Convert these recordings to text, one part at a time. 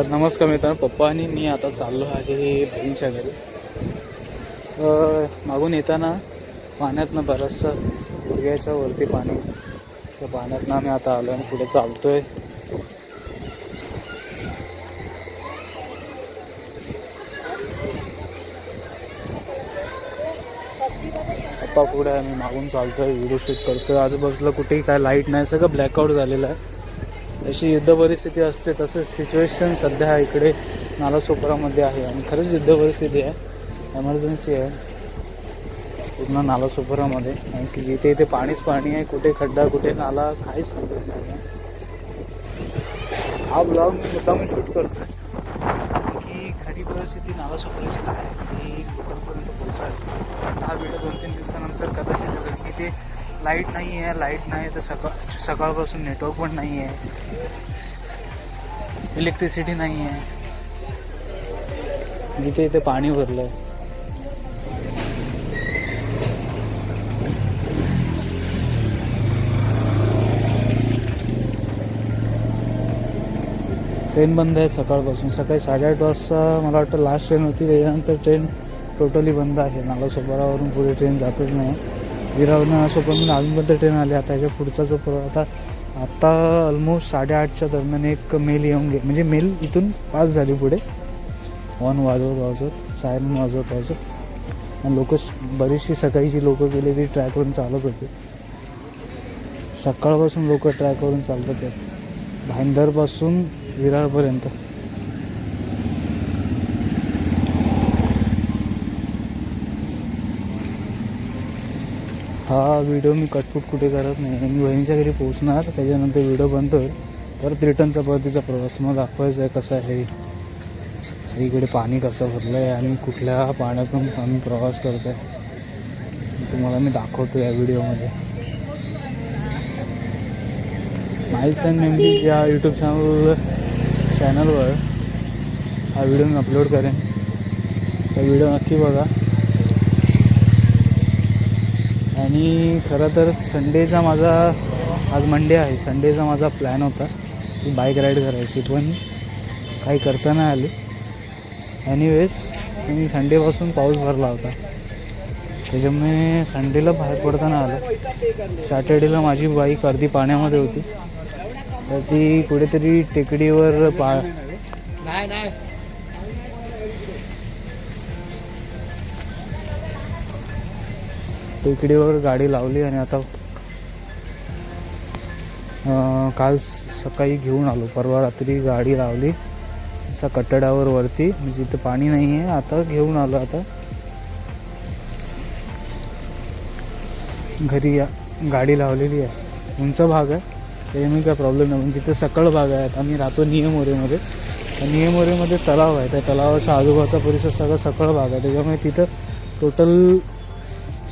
तर नमस्कार मित्रांनो, पप्पा आणि मी आता चाललो आहे बहिणीच्या घरी. मागून येताना पाण्यातनं बरंचसं गुडघ्याच्या वरती पाणी, त्या पाण्यातनं आम्ही आता आलो आणि पुढे चालतोय. पप्पा पुढे आम्ही मागून चालतोय, व्हिडिओ शूट करतोय. आजूबाजूला कुठेही काय लाईट नाही, सगळं ब्लॅकआउट झालेलं आहे. अशी युद्ध परिस्थिती असते तसं सिच्युएशन सध्या इकडे नालासोपारामध्ये आहे आणि खरंच युद्ध परिस्थिती आहे, एमर्जन्सी आहे पूर्ण नालासोपारामध्ये. आणि की जिथे इथे पाणीच पाणी आहे, कुठे खड्डा कुठे नाला काहीच समजत नाही. हा ब्लॉग मी मुद्दाम शूट करतो की खरी परिस्थिती नालासोपाराची काय आहे ती लोकांपर्यंत पोहोचावी. हा व्हिडिओ 2-3 दिवसानंतर कदाचित होईल की ते लाईट नाही आहे, लाईट नाही तर सकाळपासून नेटवर्क पण नाही आहे, इलेक्ट्रिसिटी नाही आहे, जिथे इथे पाणी भरलं आहे. ट्रेन बंद आहे सकाळपासून. सकाळी 8:30 वाजता मला वाटतं लास्ट ट्रेन होती, त्याच्यानंतर ट्रेन टोटली बंद आहे. नालासोपारावरून पुढे ट्रेन जातच नाही. विरावरून नालासोपारावरून अजूनपर्यंत ट्रेन आली. आता याच्या पुढचा जो आता ऑलमोस्ट 8:30च्या दरम्यान एक मेल येऊन म्हणजे मेल इथून पास झाली पुढे, हॉर्न वाजवत सायरन वाजवत आणि लोक बरीचशी सकाळीची लोकं गेले ती ट्रॅकवरून चालत होते. सकाळपासून लोक ट्रॅकवरून चालतात भाईंदरपासून विरारपर्यंत. हा व्हिडिओ मी कटफूट कुठे करत नाही. मी बहिणीच्या घरी पोहोचणार, त्याच्यानंतर व्हिडिओ बंद होईल. परत रिटर्नचा परतीचा प्रवास मग दाखवायचा आहे कसा आहे, सगळीकडे पाणी कसं भरलं आहे आणि कुठल्या पाण्यातून आम्ही प्रवास करतो आहे तुम्हाला मी दाखवतो या व्हिडिओमध्ये. माईल्स अँड मेमरीज या यूट्यूब चॅनलवर हा व्हिडिओ मी अपलोड करेन. हा व्हिडिओ नक्की बघा. आणि खरं तर संडेचा माझा, आज मंडे आहे, संडेचा माझा प्लॅन होता की बाईक राईड करायची, पण काही करता नाही आली. एनिवेज मी संडेपासून पाऊस भरला होता, त्याच्यामुळे संडेला बाहेर पडताना आलं. सॅटर्डेला माझी बाईक अर्धी पाण्यामध्ये होती, तर ती कुठेतरी टेकडीवर टेकडीवर गाडी लावली आणि आता काल सकाळी घेऊन आलो. परवा रात्री गाडी लावली असा कट्टड्यावर वरती, म्हणजे इथं पाणी नाही आहे. आता घेऊन आलो. आता घरी गाडी लावलेली आहे, उंच भाग आहे, त्याच्यामुळे काय प्रॉब्लेम नाही. म्हणजे तिथं सकळ भाग आहे. आम्ही राहतो नियमोरेमध्ये, नियमोरेमध्ये तलाव आहे, त्या तलावाच्या आजूबाजूचा परिसर सगळं सकळ भाग आहे, त्याच्यामुळे तिथं टोटल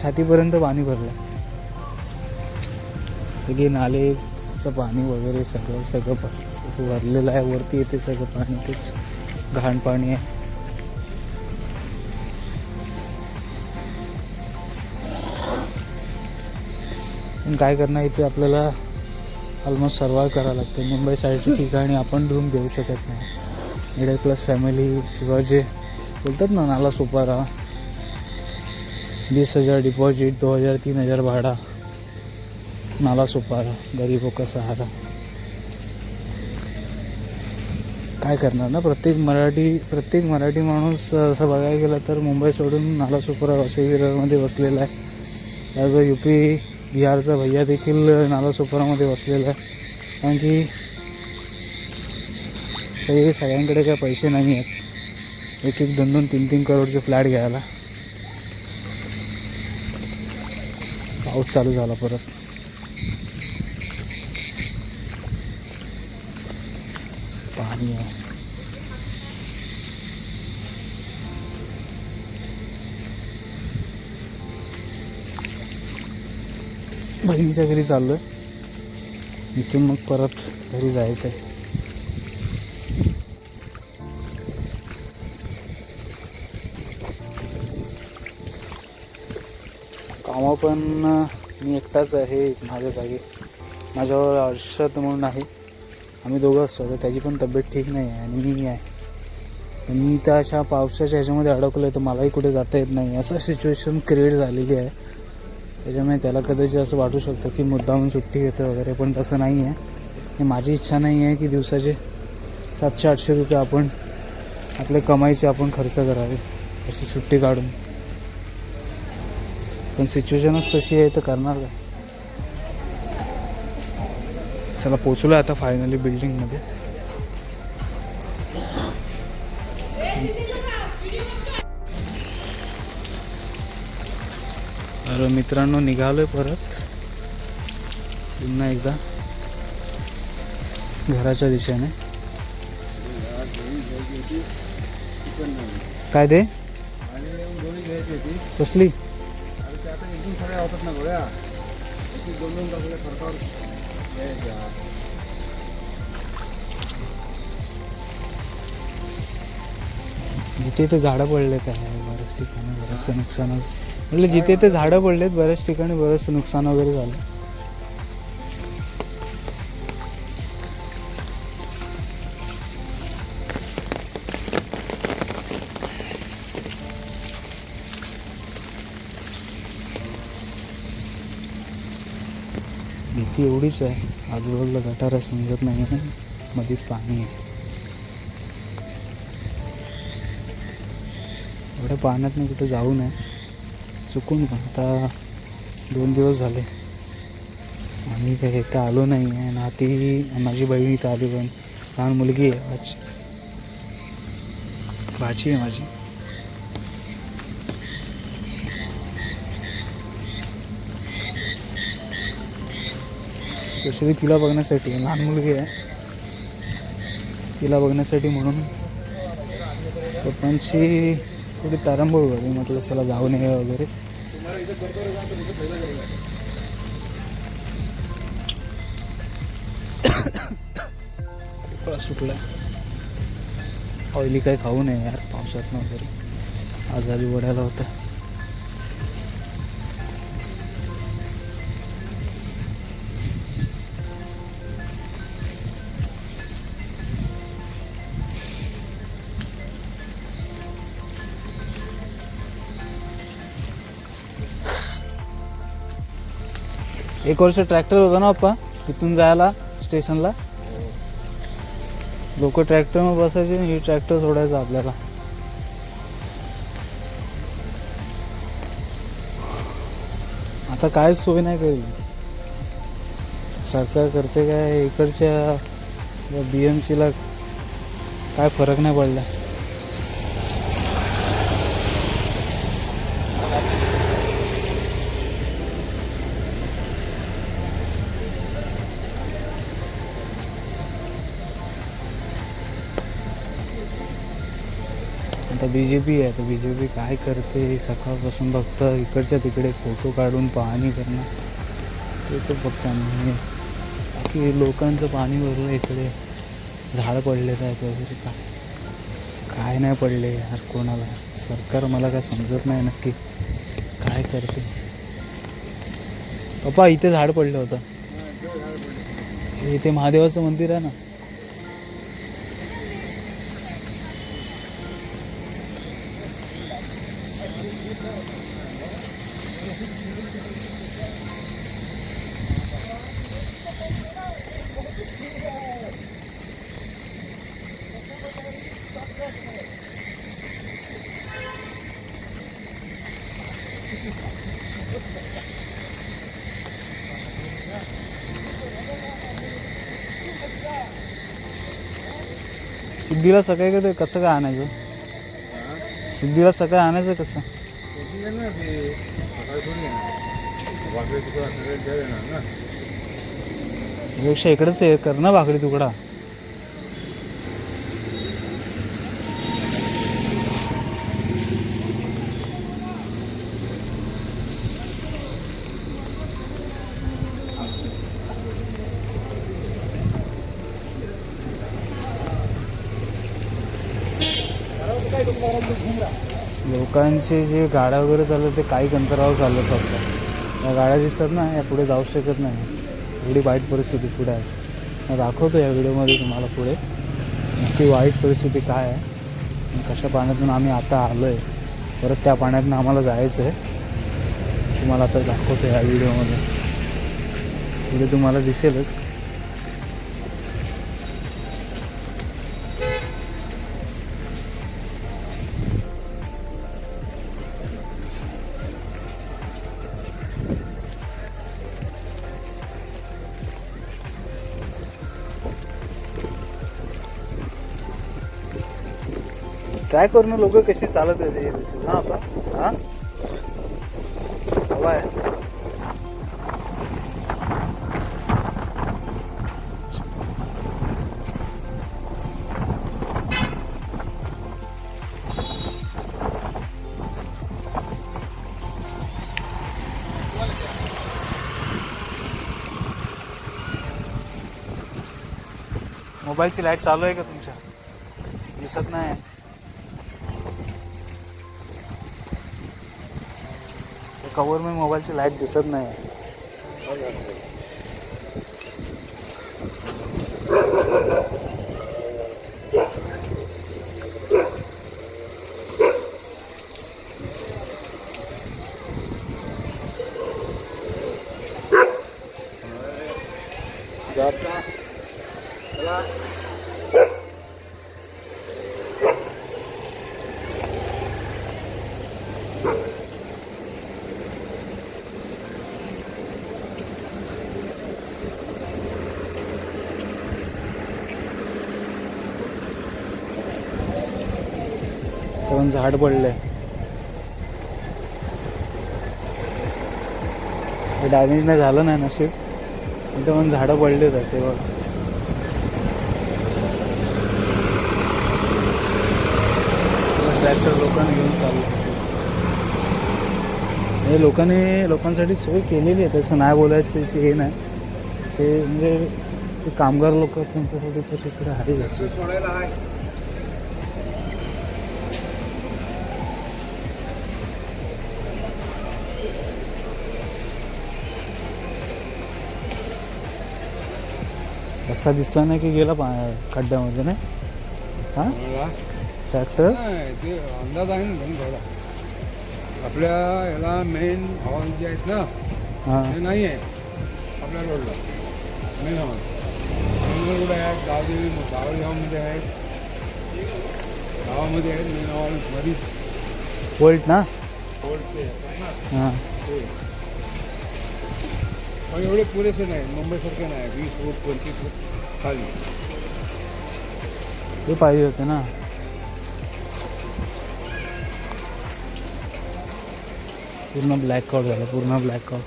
छातीपर्यंत पाणी भरलं. सगळे नालेचं पाणी वगैरे सगळं भरलेलं आहे. वरती येते सगळं पाणी, तेच घाण पाणी आहे. पण काय करणार, इथे आपल्याला ऑलमोस्ट सर्वाइव्ह करावं लागतं. मुंबईसारख्या ठिकाणी आपण रूम घेऊ शकत नाही. मिडल क्लास फॅमिली किंवा जे बोलतात ना नालासोपारा, 20,000 डिपॉझिट, 2,000-3,000 भाडा, नालासोपारा, गरीबों का सहारा. काय करणार ना, प्रत्येक मराठी माणूस असं बघायला गेलं तर मुंबई सोडून नालासोपारा वसईविरारमध्ये बसलेला आहे. त्याचबरोबर UP बिहारचा भैया देखील नालासोपारामध्ये बसलेला आहे. कारण की सगळ्यांकडे काय पैसे नाही आहेत 1-1, 2-2, 3-3 करोडचे फ्लॅट घ्यायला. पाऊस चालू झाला परत. पाणी आहे. बहिणीच्या घरी चाललो आहे, इथून मग परत घरी जायचं आहे. कामं पण मी एकटाच आहे माझ्या जागी. माझ्यावर अर्षद म्हणून आहे, आम्ही दोघं असतो. तर त्याची पण तब्येत ठीक नाही आहे आणि मी आहे. मी तर अशा पावसाच्या ह्याच्यामध्ये अडकलो आहे तर मलाही कुठे जाता येत नाही, असं सिच्युएशन क्रिएट झालेली आहे. त्याच्यामुळे त्याला कदाचित असं वाटू शकतं की मुद्दामून सुट्टी घेते वगैरे, पण तसं नाही आहे. आणि माझी इच्छा नाही आहे की दिवसाचे 700-800 रुपये आपण आपल्या कमाईचे आपण खर्च करावे अशी सुट्टी काढून. पण सिच्युएशनच तशी आहे तर करणार काय. चला पोचलो आता फायनली बिल्डिंगमध्ये. तर मित्रांनो निघालोय परत पुन्हा एकदा घराच्या दिशेने. काय दे कसली जिथे ते झाडं पडलेत आहे बऱ्याच ठिकाणी बरंचसं नुकसान. म्हणजे जिथे ते झाडं पडलेत बऱ्याच ठिकाणी बरंचसं नुकसान वगैरे झालं. भीती एवढीच आहे, आजूबाजूला गटार समजत नाही आहे, मध्येच पाणी आहे. एवढ्या पाण्यात मी कुठे जाऊ नये चुकून, पण आता 2 दिवस झाले आम्ही काही इथं आलो नाही आहे ना. ती माझी बहीण इथं आली, पण लहान मुलगी आहे, भाची आहे माझी. स्पेशली तिला बघण्यासाठी, लहान मुलगी आहे तिला बघण्यासाठी म्हणून पप्पांची थोडी तारांबळ झाली. म्हटलं चला जाऊ नये वगैरे. सुटला ऑइली काही खाऊ नये यार पावसात वगैरे, आजारी पडायला होता. एक वर्ष ट्रॅक्टर होता ना पप्पा इथून जायला स्टेशनला. लोक ट्रॅक्टरमध्ये बसायचे, ही ट्रॅक्टर सोडायचं आपल्याला. आता काय सोय नाही करेल सरकार, करते काय. इकडच्या BMCला काय फरक नाही पडला. आता BJP आहे, तर BJP काय करते सकाळपासून फक्त इकडच्या तिकडे फोटो काढून पाहणी करणं ते तर फक्त. आणि बाकी लोकांचं पाणी भरलं इकडे, झाडं पडलेत आहेत वगैरे. काय नाही पडले यार कोणाला. सरकार मला काय समजत नाही नक्की काय करते. पप्पा इथे झाड पडलं होतं, इथे महादेवाचं मंदिर आहे ना. सिद्धीला सकाळी काय कसं काय आणायचं, सिद्धीला सकाळी आणायचं कसं. पेक्षा इकडेच हे कर ना भाकरी तुकडा. लोकांचे जे गाड्या वगैरे चालत ते काही अंतरावर चालत फक्त. या गाड्या दिसतात ना, या पुढे जाऊ शकत नाही, एवढी वाईट परिस्थिती पुढे आहे. दाखवतो या व्हिडिओमध्ये तुम्हाला पुढे नक्की वाईट परिस्थिती काय आहे आणि कशा पाण्यातून आम्ही आता आलो आहे. परत त्या पाण्यातून आम्हाला जायचं आहे. तुम्हाला आता दाखवतो या व्हिडिओमध्ये, पुढे तुम्हाला दिसेलच. ट्राय करून लोक कशी चालत आहे हे दिसेल ना आता. हां हवा आहे. मोबाईलची लाईट चालू आहे का तुमच्या? दिसत नाही. कवर में मोबाईलची लाईट दिसत नाही. पण झाड पडलंय. डॅमेज नाही झालं नाही नशीब. इथं पण झाडं पडले होते तेव्हा. ट्रॅक्टर लोकांनी घेऊन चाललं. हे लोकांसाठी सोय केलेली आहे, तसं नाही बोलायचं हे नाही. ते म्हणजे ते कामगार लोक त्यांच्यासाठी तर तिकडे आहे असं. असा दिसला नाही की गेला खड्ड्यामध्ये नाही. हां ट्रॅक्टर ते अंदाज आहे ना थोडा. आपल्या याला मेन हवा जे आहेत ना ते नाही आहे आपल्या रोडला. मेन हवा रोड आहेत. गावामध्ये आहेत, गावामध्ये आहेत. मेन हवा मध्येच वोल्ट ना. हां पण एवढे पुरेसे नाही. मुंबईसारखे नाही. 20 फूट 25 फूट खाली ते पाहिजे होते ना. पूर्ण ब्लॅकआउट झालं. पूर्ण ब्लॅकआउट.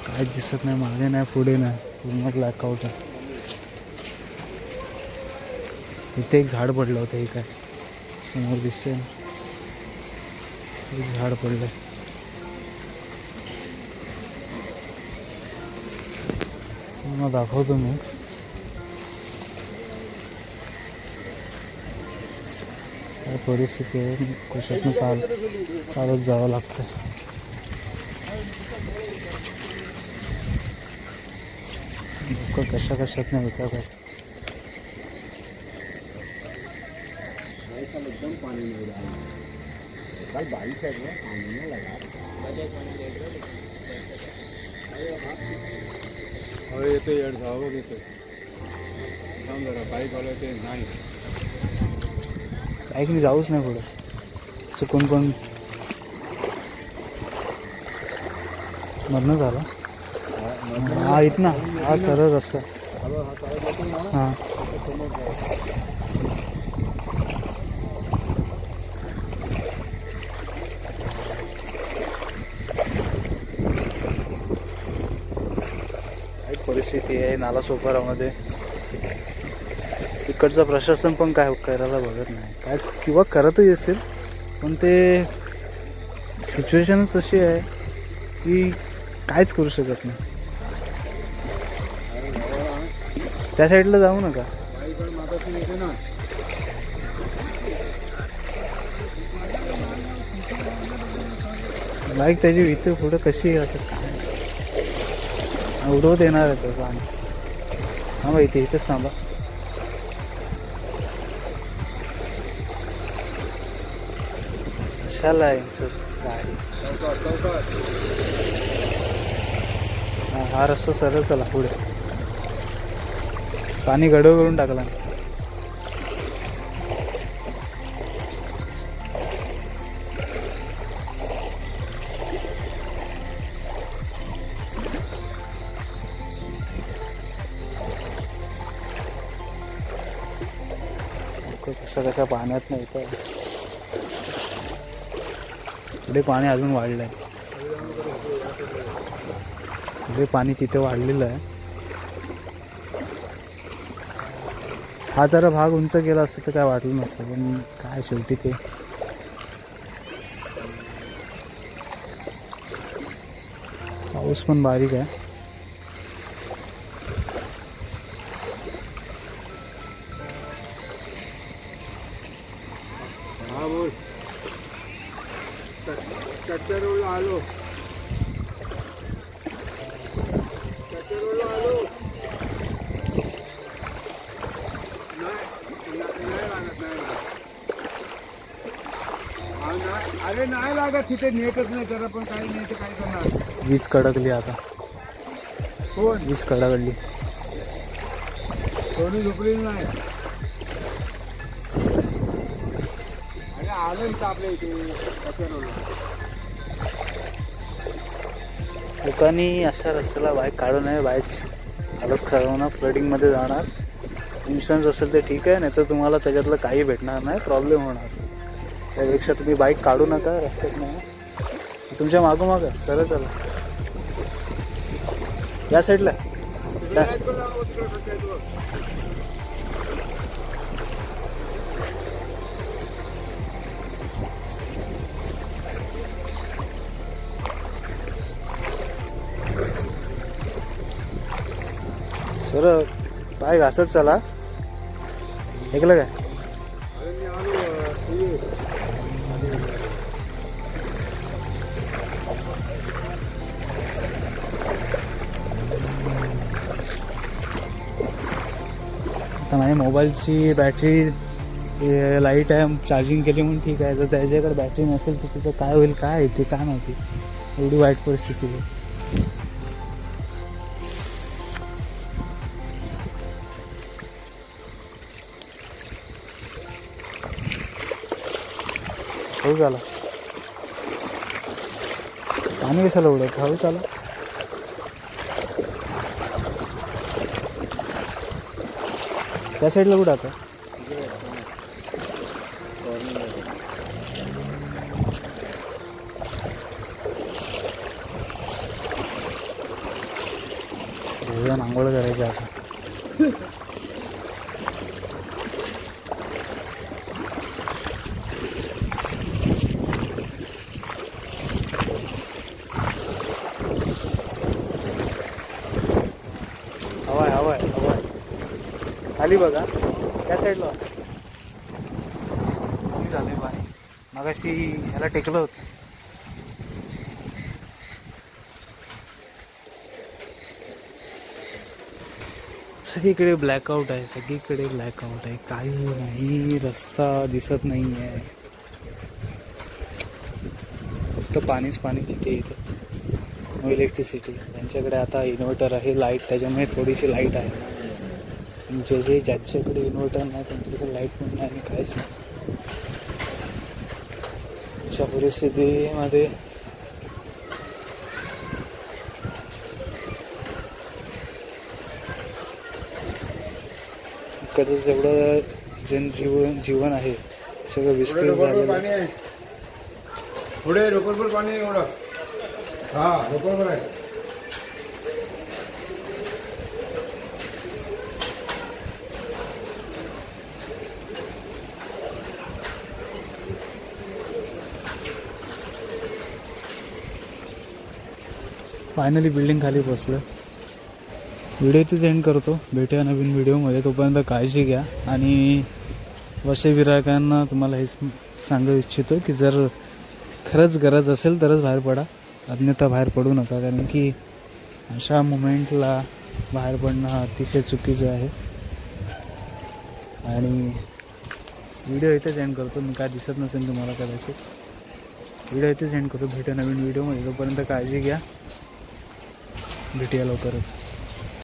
काहीच दिसत नाही. मागे नाही पुढे नाही. पूर्ण ब्लॅकआउट आहे. इथे एक झाड पडलं होतं. हे काय समोर दिसते ना, एक झाड पडलं. मग दाखवतो मी. काय परिस्थिती आहे. कशातनं चालत जावं लागतं. लोक कशात नाही होत्या काय. एकदम पानी नहीं रहा. कल बारिश है ना, पानी नहीं लगा. अरे येतो येड जावं घेतो. थांब जरा बाईक आलं ते नाही. काय की जाऊच नाही पुढे. चुकून पण मधनं झालं. हा इथं हा सरळ रस्ता. हां परिस्थिती आहे नालासोपारामध्ये. तिकडचं प्रशासन पण काय करायला बघत नाही. काय किंवा करतही असेल पण ते सिच्युएशनच अशी आहे की काहीच करू शकत नाही. त्या साईडला जाऊ नका. बाईक त्याची इथे पुढे कशी आता काय उडवत येणार आहे तो पाणी. थांबा इथेच थांबा. कशाला आहे गाडी. हा रस्ता सरळ चला पुढे. पाणी गडव करून टाकला. कशा पाण्यात नाही तर पुढे पाणी अजून वाढलं आहे. पुढे पाणी तिथे वाढलेलं आहे. हा जरा भाग उंच गेला असतं तर काय वाटलं नसतं, पण काय शेवटी ते पाऊस पण बारीक आहे. हा बोल. कच्च्या रोडला आलो. कच्च्या रोडला आलो. नाही लागत. अरे नाही लागत तिथे नेटच नाही जरा पण काही नाही तर काय करणार. वीज कडकली आता. कोण वीज कडकली. कोणी झोपलेली नाही. अरे आलं इथं आपल्या इथे कच्च्या रोडला. लोकांनी अशा रस्त्याला बाईक काढू नये. बाईक हालत खराब होणार, फ्लडिंगमध्ये जाणार. इन्शुरन्स असेल तर ठीक आहे, नाही तर तुम्हाला त्याच्यातलं काही भेटणार नाही, प्रॉब्लेम होणार. त्यापेक्षा तुम्ही बाईक काढू नका रस्त्यात. नाही तुमच्या मागोमाग सरळ चला या साईडला. सरळ पाय घासत चला. ऐकलं काय? आता माझ्या मोबाईलची बॅटरी लाईट आहे, चार्जिंग केली म्हणून ठीक आहे. जर त्याच्याकडे बॅटरी नसेल तर तिचं काय होईल, काय ते काय माहिती. एवढी वाईट परिस्थिती आहे. हो झाला पाणी कशाला उडत. हळू चाला. त्या साईडला कुठं आता आंघोळ करायचं आता. हवाय खाली बघा त्या साईडला कमी झालंय पाणी. मगाशी ह्याला टेकलं होतं. सगळीकडे ब्लॅकआउट आहे, सगळीकडे ब्लॅकआउट आहे. काही नाही, रस्ता दिसत नाही आहे, फक्त पाणीच पाणी तिथे. इथं नो इलेक्ट्रिसिटी. त्यांच्याकडे आता इन्व्हर्टर आहे, लाईट, त्याच्यामुळे थोडीशी लाईट आहे. ज्याच्याकडे इन्व्हर्टर नाही त्यांच्याकडे लाईट पण नाही आणि काहीच नाही. अशा परिस्थितीमध्ये इकडचं जेवढं जीवन आहे सगळं विस्कळीत झालेलं आहे. पुढे रोकडभर पाणी एवढं. हा रोकडभर आहे. फायनली बिल्डिंग खाली पोचलं. व्हिडिओ इथेच एंड करतो. भेटूया नवीन व्हिडिओमध्ये. तोपर्यंत काळजी घ्या. आणि वशविरायकांना तुम्हाला हेच सांगू इच्छितो की जर खरंच गरज असेल तरच बाहेर पडा, अन्यथा बाहेर पडू नका. कारण की अशा मुमेंटला बाहेर पडणं अतिशय चुकीचं आहे. आणि व्हिडिओ इथेच एंड करतो. मी काय दिसत नसेल तुम्हाला कदाचित. व्हिडिओ इथेच एंड करतो. भेटू नवीन व्हिडिओमध्ये. तोपर्यंत काळजी घ्या. भेटूया लवकरच.